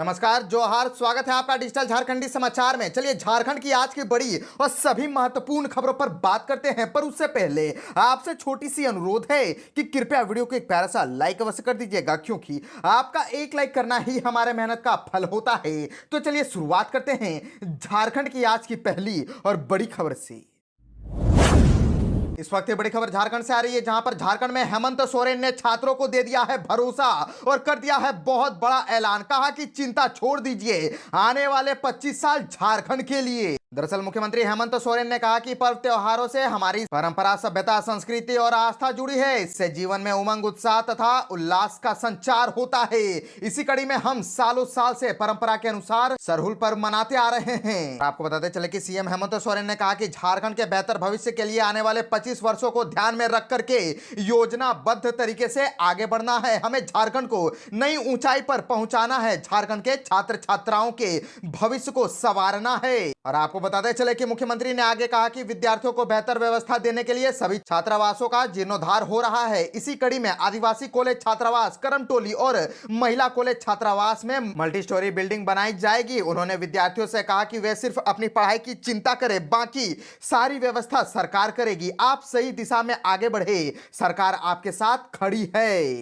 नमस्कार, जोहार। स्वागत है आपका डिजिटल झारखंडी समाचार में। चलिए झारखंड की आज की बड़ी और सभी महत्वपूर्ण खबरों पर बात करते हैं, पर उससे पहले आपसे छोटी सी अनुरोध है कि कृपया वीडियो को एक प्यारा सा लाइक अवश्य कर दीजिएगा, क्योंकि आपका एक लाइक करना ही हमारे मेहनत का फल होता है। तो चलिए शुरुआत करते हैं झारखंड की आज की पहली और बड़ी खबर से। इस वक्त ये बड़ी खबर झारखंड से आ रही है, जहां पर झारखंड में हेमंत सोरेन ने छात्रों को दे दिया है भरोसा और कर दिया है बहुत बड़ा ऐलान। कहा कि चिंता छोड़ दीजिए, आने वाले 25 साल झारखंड के लिए। दरअसल मुख्यमंत्री हेमंत सोरेन ने कहा कि पर्व त्योहारों से हमारी परंपरा, सभ्यता, संस्कृति और आस्था जुड़ी है। इससे जीवन में उमंग, उत्साह तथा उल्लास का संचार होता है। इसी कड़ी में हम सालों साल से परंपरा के अनुसार सरहुल पर्व मनाते आ रहे हैं। आपको बताते चले कि सीएम हेमंत सोरेन ने कहा कि झारखंड के बेहतर भविष्य के लिए आने वाले 25 वर्षों को ध्यान में रख करके योजनाबद्ध तरीके से आगे बढ़ना है। हमें झारखंड को नई ऊंचाई पर पहुंचाना है। झारखंड के छात्र छात्राओं के भविष्य को संवारना है। और आपको बताते चले कि मुख्यमंत्री ने आगे कहा कि विद्यार्थियों को बेहतर व्यवस्था देने के लिए सभी छात्रावासों का जीर्णोद्धार हो रहा है। इसी कड़ी में आदिवासी कॉलेज छात्रावास, करमटोली और महिला कॉलेज छात्रावास में मल्टी स्टोरी बिल्डिंग बनाई जाएगी। उन्होंने विद्यार्थियों से कहा कि वे सिर्फ अपनी पढ़ाई की चिंता करें, बाकी सारी व्यवस्था सरकार करेगी। आप सही दिशा में आगे बढ़े, सरकार आपके साथ खड़ी है।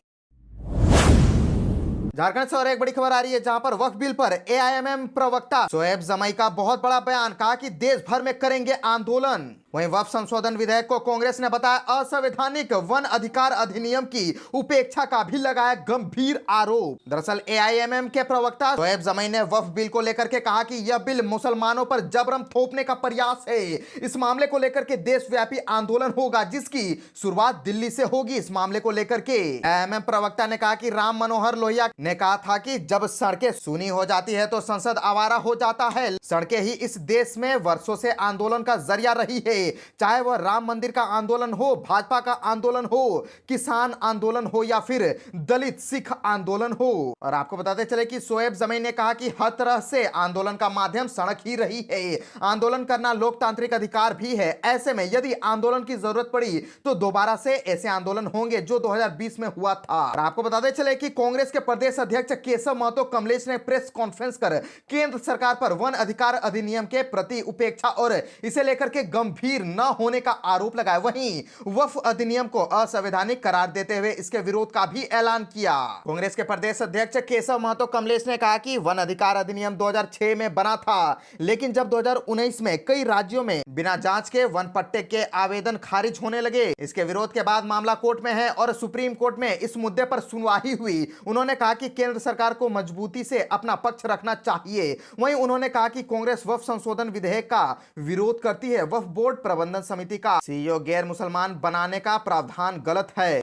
झारखंड से और एक बड़ी खबर आ रही है, जहां पर वक्फ बिल पर एआईएमएम प्रवक्ता शोएब जमाई का बहुत बड़ा बयान। कहा कि देश भर में करेंगे आंदोलन। वहीं वक्फ संशोधन विधेयक को कांग्रेस ने बताया असंवैधानिक। वन अधिकार अधिनियम की उपेक्षा का भी लगाया गंभीर आरोप। दरअसल एआईएमएम के प्रवक्ता शोएब जमाई ने वक्फ बिल को लेकर के कहा कि यह बिल मुसलमानों पर जबरन थोपने का प्रयास है। इस मामले को लेकर के देशव्यापी आंदोलन होगा, जिसकी शुरुआत दिल्ली से होगी। इस मामले को लेकर के एआईएमएम प्रवक्ता ने कहा कि राम मनोहर लोहिया ने कहा था कि जब सड़कें सूनी हो जाती है तो संसद आवारा हो जाता है। सड़कें ही इस देश में वर्षों से आंदोलन का जरिया रही है, चाहे वह राम मंदिर का आंदोलन हो, भाजपा का आंदोलन हो, किसान आंदोलन हो या फिर दलित सिख आंदोलन हो। और आपको बताते चले कि शोएब जमाई ने कहा कि हर तरह से आंदोलन का माध्यम सड़क ही रही है। आंदोलन करना लोकतांत्रिक अधिकार भी है। ऐसे में यदि आंदोलन की जरूरत पड़ी तो दोबारा से ऐसे आंदोलन होंगे जो 2020 में हुआ था। और आपको बताते चले कि कांग्रेस के प्रदेश अध्यक्ष केशव महतो कमलेश ने प्रेस कॉन्फ्रेंस कर केंद्र सरकार पर वन अधिकार अधिनियम के प्रति उपेक्षा और इसे लेकर के गंभीर न होने का आरोप लगाया। वहीं वक्फ अधिनियम को असंवैधानिक करार देते हुए इसके विरोध का भी ऐलान किया। कांग्रेस के प्रदेश अध्यक्ष केशव महतो कमलेश ने कहा कि वन अधिकार अधिनियम 2006 में बना था, लेकिन जब 2019 में कई राज्यों में बिना जांच के वन पट्टे के आवेदन खारिज होने लगे। इसके विरोध के बाद मामला कोर्ट में है और सुप्रीम कोर्ट में इस मुद्दे पर सुनवाई हुई। उन्होंने कहा कि केंद्र सरकार को मजबूती से अपना पक्ष रखना चाहिए। वहीं उन्होंने कहा कि कांग्रेस वक्फ संशोधन विधेयक का विरोध करती है। वक्फ बोर्ड प्रबंधन समिति का सीईओ गैर मुसलमान बनाने का प्रावधान गलत है।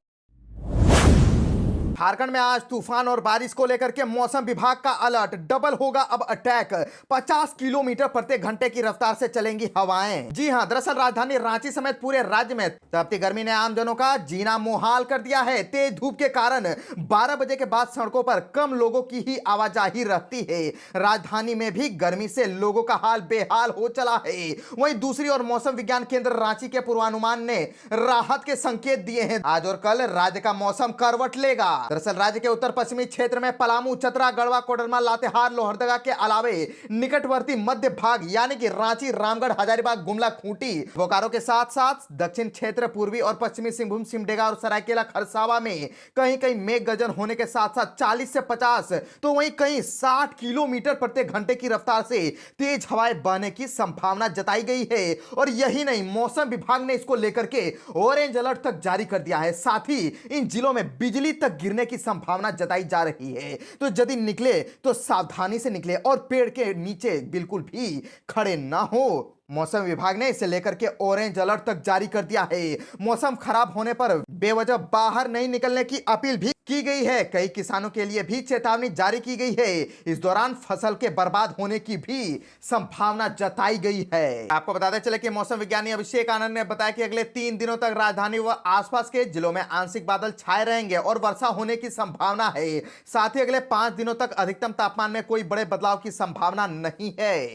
झारखंड में आज तूफान और बारिश को लेकर के मौसम विभाग का अलर्ट। डबल होगा अब अटैक। 50 किलोमीटर प्रति घंटे की रफ्तार से चलेंगी हवाएं। जी हां, दरअसल राजधानी रांची समेत पूरे राज्य में तपती गर्मी ने आमजनों का जीना मुहाल कर दिया है। तेज धूप के कारण 12 बजे के बाद सड़कों पर कम लोगों की ही आवाजाही रहती है। राजधानी में भी गर्मी से लोगों का हाल बेहाल हो चला है। वहीं दूसरी ओर मौसम विज्ञान केंद्र रांची के पूर्वानुमान ने राहत के संकेत दिए हैं। आज और कल राज्य का मौसम करवट लेगा। दरअसल राज्य के उत्तर पश्चिमी क्षेत्र में पलामू, चतरा, गढ़वा, कोडरमा, लातेहार, लोहरदगा के अलावे निकटवर्ती मध्य भाग यानी कि रांची, रामगढ़, हजारीबाग, गुमला, खूंटी, बोकारो के साथ साथ दक्षिण क्षेत्र, पूर्वी और पश्चिमी सिंहभूम, सिमडेगा और सरायकेला खरसावा में कहीं कहीं मेघ गर्जन होने के साथ साथ 40 से 50 तो वहीं कहीं 60 किलोमीटर प्रति घंटे की रफ्तार से तेज हवाएं बहने की संभावना जताई गई है। और यही नहीं, मौसम विभाग ने इसको लेकर के ऑरेंज अलर्ट तक जारी कर दिया है। साथ ही इन जिलों में बिजली तक गिरने की संभावना जताई जा रही है। तो यदि निकले तो सावधानी से निकले और पेड़ के नीचे बिल्कुल भी खड़े ना हो। मौसम विभाग ने इसे लेकर के ऑरेंज अलर्ट तक जारी कर दिया है। मौसम खराब होने पर बेवजह बाहर नहीं निकलने की अपील भी की गई है। कई किसानों के लिए भी चेतावनी जारी की गई है। इस दौरान फसल के बर्बाद होने की भी संभावना जताई गई है। आपको बताते चले कि मौसम विज्ञानी अभिषेक आनंद ने बताया कि अगले 3 दिनों तक राजधानी व आसपास के जिलों में आंशिक बादल छाए रहेंगे और वर्षा होने की संभावना है। साथ ही अगले 5 दिनों तक अधिकतम तापमान में कोई बड़े बदलाव की संभावना नहीं है।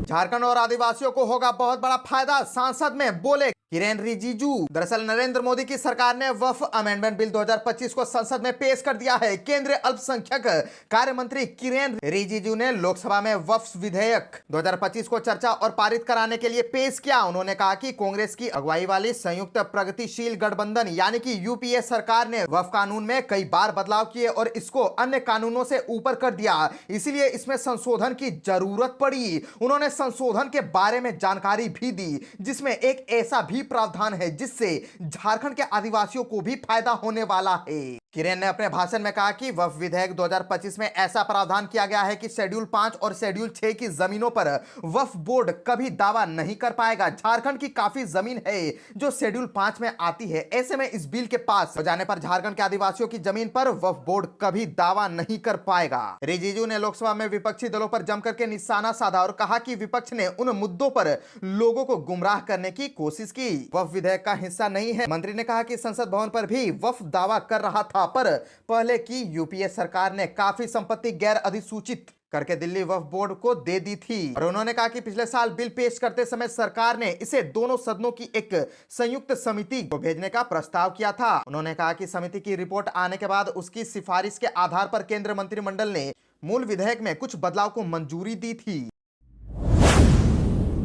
झारखंड और आदिवासियों को होगा बहुत बड़ा फायदा, सांसद में बोले किरेन रिजिजू। दरअसल नरेंद्र मोदी की सरकार ने वक्फ अमेंडमेंट बिल 2025 को संसद में पेश कर दिया है। केंद्रीय अल्पसंख्यक कार्य मंत्री किरेन रिजिजू ने लोकसभा में वक्फ विधेयक 2025 को चर्चा और पारित कराने के लिए पेश किया। उन्होंने कहा कि कांग्रेस की अगुवाई वाली संयुक्त प्रगतिशील गठबंधन यानी कि यूपीए सरकार ने वक्फ कानून में कई बार बदलाव किए और इसको अन्य कानूनों से ऊपर कर दिया, इसीलिए इसमें संशोधन की जरूरत पड़ी। उन्होंने संशोधन के बारे में जानकारी भी दी जिसमें एक ऐसा भी प्रावधान है जिससे झारखंड के आदिवासियों को भी फायदा होने वाला है। किरेन ने अपने भाषण में कहा कि वक्फ विधेयक 2025 में ऐसा प्रावधान किया गया है कि शेड्यूल 5 और शेड्यूल 6 की जमीनों पर वक्फ बोर्ड कभी दावा नहीं कर पाएगा। झारखंड की काफी जमीन है जो शेड्यूल 5 में आती है, ऐसे में इस बिल के पास हो जाने पर झारखंड के आदिवासियों की जमीन पर वक्फ बोर्ड कभी दावा नहीं कर पाएगा। रिजिजू ने लोकसभा में विपक्षी दलों पर जमकर के निशाना साधा और कहा कि विपक्ष ने उन मुद्दों पर लोगों को गुमराह करने की कोशिश की। वक्फ विधेयक का हिस्सा नहीं है। मंत्री ने कहा कि संसद भवन पर भी वक्फ दावा कर रहा था, पर पहले की यूपीए सरकार ने काफी संपत्ति गैर अधिसूचित करके दिल्ली वक्फ बोर्ड को दे दी थी। और उन्होंने कहा कि पिछले साल बिल पेश करते समय सरकार ने इसे दोनों सदनों की एक संयुक्त समिति को भेजने का प्रस्ताव किया था। उन्होंने कहा कि समिति की रिपोर्ट आने के बाद उसकी सिफारिश के आधार पर केंद्रीय मंत्रिमंडल ने मूल विधेयक में कुछ बदलाव को मंजूरी दी थी।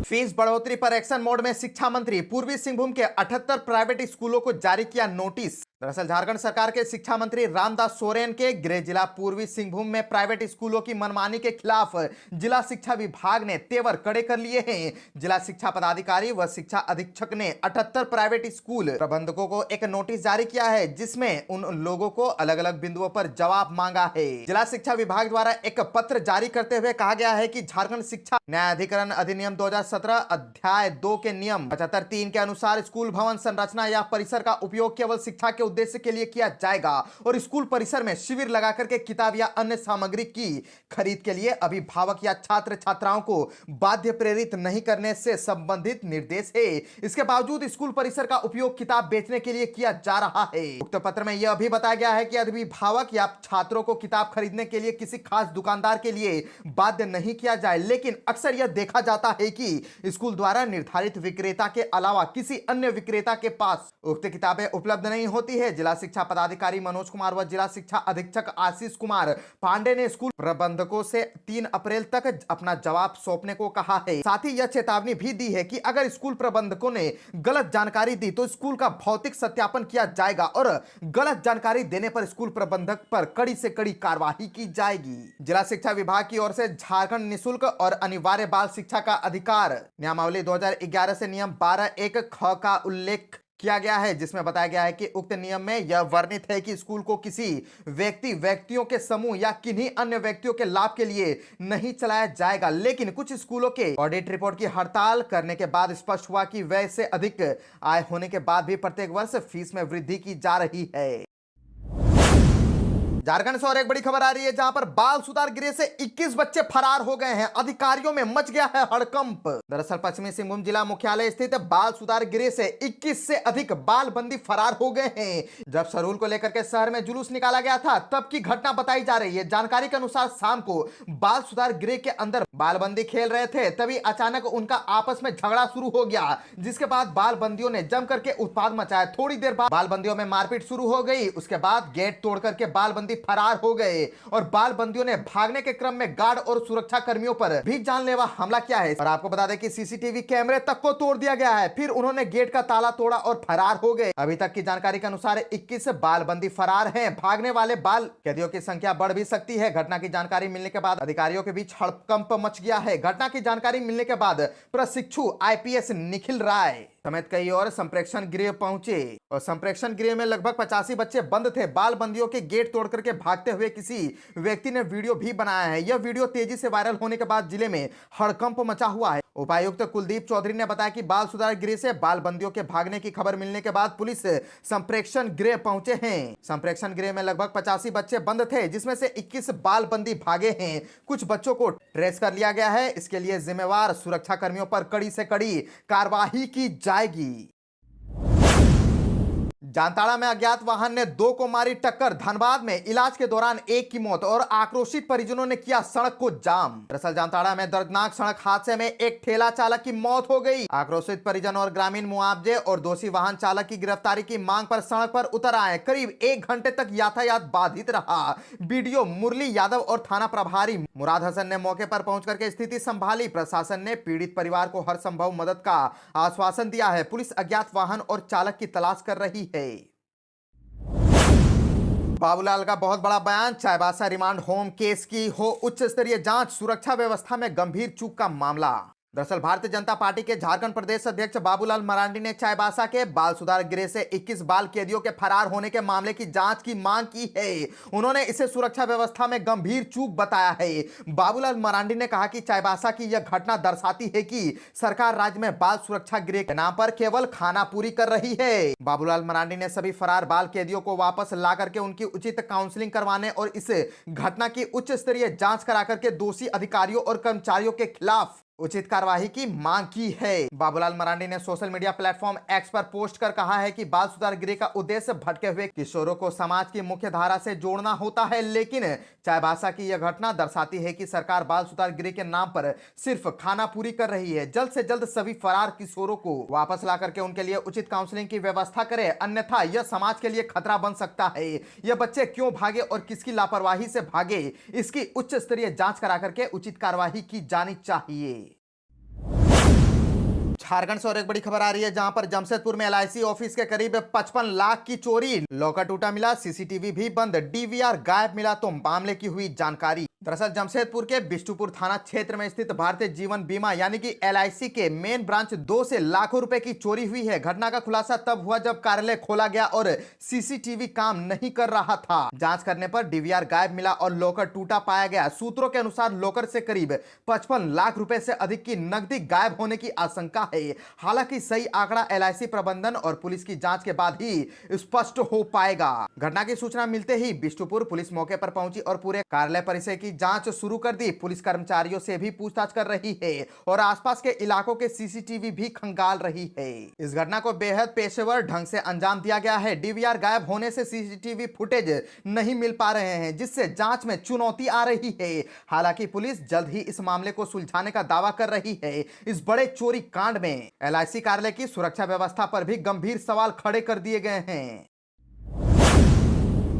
फीस बढ़ोतरी पर एक्शन मोड में शिक्षा मंत्री। पूर्वी सिंहभूम के 78 प्राइवेट स्कूलों को जारी किया नोटिस। दरअसल झारखंड सरकार के शिक्षा मंत्री रामदास सोरेन के गृह जिला पूर्वी सिंहभूम में प्राइवेट स्कूलों की मनमानी के खिलाफ जिला शिक्षा विभाग ने तेवर कड़े कर लिए हैं। जिला शिक्षा पदाधिकारी व शिक्षा अधीक्षक ने 78 प्राइवेट स्कूल प्रबंधकों को एक नोटिस जारी किया है जिसमें उन लोगों को अलग अलग बिंदुओं पर जवाब मांगा है। जिला शिक्षा विभाग द्वारा एक पत्र जारी करते हुए कहा गया है कि झारखंड शिक्षा न्यायाधिकरण अधिनियम 2017 अध्याय 2 के नियम 75(3) के अनुसार स्कूल भवन संरचना या परिसर का उपयोग केवल शिक्षा के उद्देश्य के लिए किया जाएगा और स्कूल परिसर में शिविर लगाकर के किताब या अन्य सामग्री की खरीद के लिए अभिभावक या छात्र छात्राओं को बाध्य प्रेरित नहीं करने से संबंधित निर्देश है। इसके बावजूद स्कूल परिसर का उपयोग किताब बेचने के लिए किया जा रहा है। उक्त पत्र में यह भी बताया गया है कि अभिभावक या छात्रों को किताब खरीदने के लिए किसी खास दुकानदार के लिए बाध्य नहीं किया जाए, लेकिन अक्सर यह देखा जाता है कि स्कूल द्वारा निर्धारित विक्रेता के अलावा किसी अन्य विक्रेता के पास उक्त किताबें उपलब्ध नहीं होती है। जिला शिक्षा पदाधिकारी मनोज कुमार व जिला शिक्षा अधीक्षक आशीष कुमार पांडे ने स्कूल प्रबंधकों से 3 अप्रैल तक अपना जवाब सौंपने को कहा है। साथ ही यह चेतावनी भी दी है कि अगर स्कूल प्रबंधकों ने गलत जानकारी दी तो स्कूल का भौतिक सत्यापन किया जाएगा और गलत जानकारी देने पर स्कूल प्रबंधक पर कड़ी से कड़ी कार्रवाई की जाएगी। जिला शिक्षा विभाग की ओर से झारखंड निःशुल्क और अनिवार्य बाल शिक्षा का अधिकार नियमावली 2011 से नियम 12(1) ख का उल्लेख किया गया है, जिसमें बताया गया है कि उक्त नियम में यह वर्णित है कि स्कूल को किसी व्यक्तियों के समूह या किन्हीं अन्य व्यक्तियों के लाभ के लिए नहीं चलाया जाएगा। लेकिन कुछ स्कूलों के ऑडिट रिपोर्ट की हड़ताल करने के बाद स्पष्ट हुआ कि व्यय से अधिक आय होने के बाद भी प्रत्येक वर्ष फीस में वृद्धि की जा रही है। झारखंड से और एक बड़ी खबर आ रही है जहां पर बाल सुधार गृह से 21 बच्चे फरार हो गए हैं। अधिकारियों में मच गया है हड़कंप। दरअसल पश्चिमी सिंहभूम जिला मुख्यालय स्थित बाल सुधार गृह से 21 से अधिक बाल बंदी फरार हो गए हैं। जब सरूल को लेकर के शहर में जुलूस निकाला गया था तब की घटना बताई जा रही है। जानकारी के अनुसार शाम को बाल सुधार गृह के अंदर बाल बंदी खेल रहे थे, तभी अचानक उनका आपस में झगड़ा शुरू हो गया, जिसके बाद बाल बंदियों ने जम करके उत्पात मचाया। थोड़ी देर बाद बाल बंदियों में मारपीट शुरू हो गई। उसके बाद गेट तोड़ करके बाल बंदी फरार हो गए और बाल बंदियों ने भागने के क्रम में गार्ड और सुरक्षा कर्मियों पर भी जानलेवा हमला किया है। और आपको बता दें कि सीसीटीवी कैमरे तक को तोड़ दिया गया है। फिर उन्होंने गेट का ताला तोड़ा और फरार हो गए। अभी तक की जानकारी के अनुसार 21 बाल बंदी फरार हैं। भागने वाले बाल कैदियों की संख्या बढ़ भी सकती है। घटना की जानकारी मिलने के बाद अधिकारियों के बीच हड़कंप मच गया है। घटना की जानकारी मिलने के बाद प्रशिक्षु आईपीएस निखिल राय समेत कई और संप्रेक्षण गृह पहुंचे और संप्रेक्षण गृह में लगभग 85 बच्चे बंद थे। बाल बंदियों के गेट तोड़ करके भागते हुए किसी व्यक्ति ने वीडियो भी बनाया है। यह वीडियो तेजी से वायरल होने के बाद जिले में हड़कंप मचा हुआ है। उपायुक्त कुलदीप चौधरी ने बताया कि बाल सुधार गृह से बाल बंदियों के भागने की खबर मिलने के बाद पुलिस संप्रेक्षण गृह पहुंचे हैं। संप्रेक्षण गृह में लगभग 85 बच्चे बंद थे, जिसमें से 21 बाल बंदी भागे हैं। कुछ बच्चों को ट्रेस कर लिया गया है। इसके लिए जिम्मेवार सुरक्षा कर्मियों पर कड़ी से कड़ी कार्रवाई की जाएगी। जामताड़ा में अज्ञात वाहन ने 2 को मारी टक्कर। धनबाद में इलाज के दौरान एक की मौत और आक्रोशित परिजनों ने किया सड़क को जाम। दरअसल जामताड़ा में दर्दनाक सड़क हादसे में एक ठेला चालक की मौत हो गई। आक्रोशित परिजन और ग्रामीण मुआवजे और दोषी वाहन चालक की गिरफ्तारी की मांग पर सड़क पर उतर आए। करीब 1 घंटे तक यातायात बाधित रहा। बीडीओ मुरली यादव और थाना प्रभारी मुराद हसन ने मौके पर पहुंच करके स्थिति संभाली। प्रशासन ने पीड़ित परिवार को हर संभव मदद का आश्वासन दिया है। पुलिस अज्ञात वाहन और चालक की तलाश कर रही है। बाबूलाल का बहुत बड़ा बयान। चाईबासा रिमांड होम केस की हो उच्च स्तरीय जांच, सुरक्षा व्यवस्था में गंभीर चूक का मामला। दरअसल भारतीय जनता पार्टी के झारखंड प्रदेश अध्यक्ष बाबूलाल मरांडी ने चाईबासा के बाल सुधार गृह से 21 बाल कैदियों के फरार होने के मामले की जांच की मांग की है। उन्होंने इसे सुरक्षा व्यवस्था में गंभीर चूक बताया है। बाबूलाल मरांडी ने कहा कि चाईबासा की यह घटना दर्शाती है कि सरकार राज्य में बाल सुरक्षा गृह के नाम पर केवल खानापूरी कर रही है। बाबूलाल मरांडी ने सभी फरार बाल कैदियों को वापस ला करके उनकी उचित काउंसलिंग करवाने और इस घटना की उच्च स्तरीय जांच करा करके दोषी अधिकारियों और कर्मचारियों के खिलाफ उचित कार्यवाही की मांग की है। बाबूलाल मरांडी ने सोशल मीडिया प्लेटफॉर्म एक्स पर पोस्ट कर कहा है कि बाल सुधार गृह का उद्देश्य भटके हुए किशोरों को समाज की मुख्य धारा से जोड़ना होता है, लेकिन चाईबासा की यह घटना दर्शाती है कि सरकार बाल सुधार गृह के नाम पर सिर्फ खानापूरी कर रही है। जल्द से जल्द सभी फरार किशोरों को वापस ला करके उनके लिए उचित काउंसलिंग की व्यवस्था करे, अन्यथा यह समाज के लिए खतरा बन सकता है। यह बच्चे क्यों भागे और किसकी लापरवाही से भागे, इसकी उच्च स्तरीय जांच करा करके उचित कार्यवाही की जानी चाहिए। झारखंड से और एक बड़ी खबर आ रही है, जहां पर जमशेदपुर में एलआईसी ऑफिस के करीब 55 लाख की चोरी। लॉकर टूटा मिला, सीसीटीवी भी बंद, डीवीआर गायब मिला तो मामले की हुई जानकारी। दरअसल जमशेदपुर के बिष्टुपुर थाना क्षेत्र में स्थित भारतीय जीवन बीमा यानी कि एलआईसी के मेन ब्रांच 2 से लाखों रुपए की चोरी हुई है। घटना का खुलासा तब हुआ जब कार्यालय खोला गया और सीसीटीवी काम नहीं कर रहा था। जांच करने पर डीवीआर गायब मिला और लॉकर टूटा पाया गया। सूत्रों के अनुसार लॉकर से करीब 55 लाख रुपए से अधिक की नकदी गायब होने की आशंका है। हालांकि सही आंकड़ा एलआईसी प्रबंधन और पुलिस की जांच के बाद ही स्पष्ट हो पाएगा। घटना की सूचना मिलते ही बिष्टुपुर पुलिस मौके पर पहुंची और पूरे कार्यालय परिसर की जांच शुरू कर दी। पुलिस कर्मचारियों से भी पूछताछ कर रही है और आसपास के इलाकों के सीसीटीवी भी खंगाल रही है। इस घटना को बेहद पेशेवर ढंग से अंजाम दिया गया है। डीवीआर गायब होने से सीसीटीवी फुटेज नहीं मिल पा रहे हैं, जिससे जांच में चुनौती आ रही है। हालांकि पुलिस जल्द ही इस मामले को सुलझाने का दावा कर रही है। इस बड़े चोरी कांड में एलआईसी कार्यालय की सुरक्षा व्यवस्था पर भी गंभीर सवाल खड़े कर दिए गए हैं।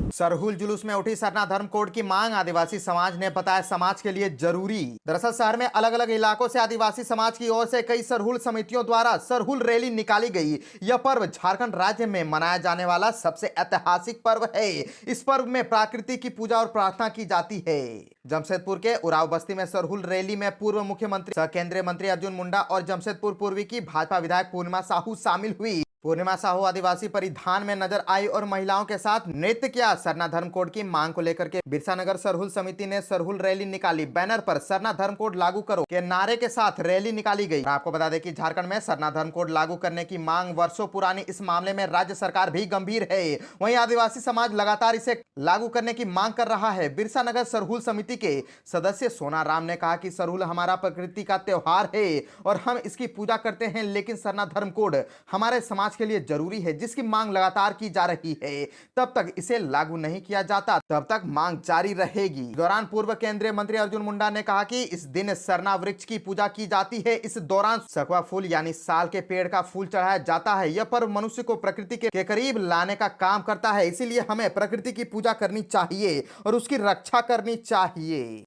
सरहुल जुलूस में उठी सरना धर्म कोड की मांग, आदिवासी समाज ने बताया समाज के लिए जरूरी। दरअसल शहर में अलग अलग इलाकों से आदिवासी समाज की ओर से कई सरहुल समितियों द्वारा सरहुल रैली निकाली गई। यह पर्व झारखंड राज्य में मनाया जाने वाला सबसे ऐतिहासिक पर्व है। इस पर्व में प्रकृति की पूजा और प्रार्थना की जाती है। जमशेदपुर के उराव बस्ती में सरहुल रैली में पूर्व मुख्यमंत्री सह केंद्रीय मंत्री अर्जुन मुंडा और जमशेदपुर पूर्वी की भाजपा विधायक पूर्णिमा साहू शामिल हुई। पूर्णिमा साहू आदिवासी परिधान में नजर आई और महिलाओं के साथ नृत्य किया। सरना धर्म कोड की मांग को लेकर के बिरसा नगर सरहुल समिति ने सरहुल रैली निकाली। बैनर पर सरना धर्म कोड लागू करो के नारे के साथ रैली निकाली गई। आपको बता दें कि झारखंड में सरना धर्म कोड लागू करने की मांग वर्षों पुरानी। इस मामले में राज्य सरकार भी गंभीर है। वहीं आदिवासी समाज लगातार इसे लागू करने की मांग कर रहा है। बिरसा नगर सरहुल समिति के सदस्य सोना राम ने कहा कि सरहुल हमारा प्रकृति का त्योहार है और हम इसकी पूजा करते हैं, लेकिन सरना धर्म कोड हमारे समाज के लिए जरूरी है, जिसकी मांग लगातार की जा रही है। तब तक इसे लागू नहीं किया जाता, तब तक मांग जारी रहेगी। दौरान पूर्व केंद्रीय मंत्री अर्जुन मुंडा ने कहा कि इस दिन सरना वृक्ष की पूजा की जाती है। इस दौरान सकवा फूल यानी साल के पेड़ का फूल चढ़ाया जाता है। यह पर्व मनुष्य को प्रकृति के करीब लाने का काम करता है, इसीलिए हमें प्रकृति की पूजा करनी चाहिए और उसकी रक्षा करनी चाहिए।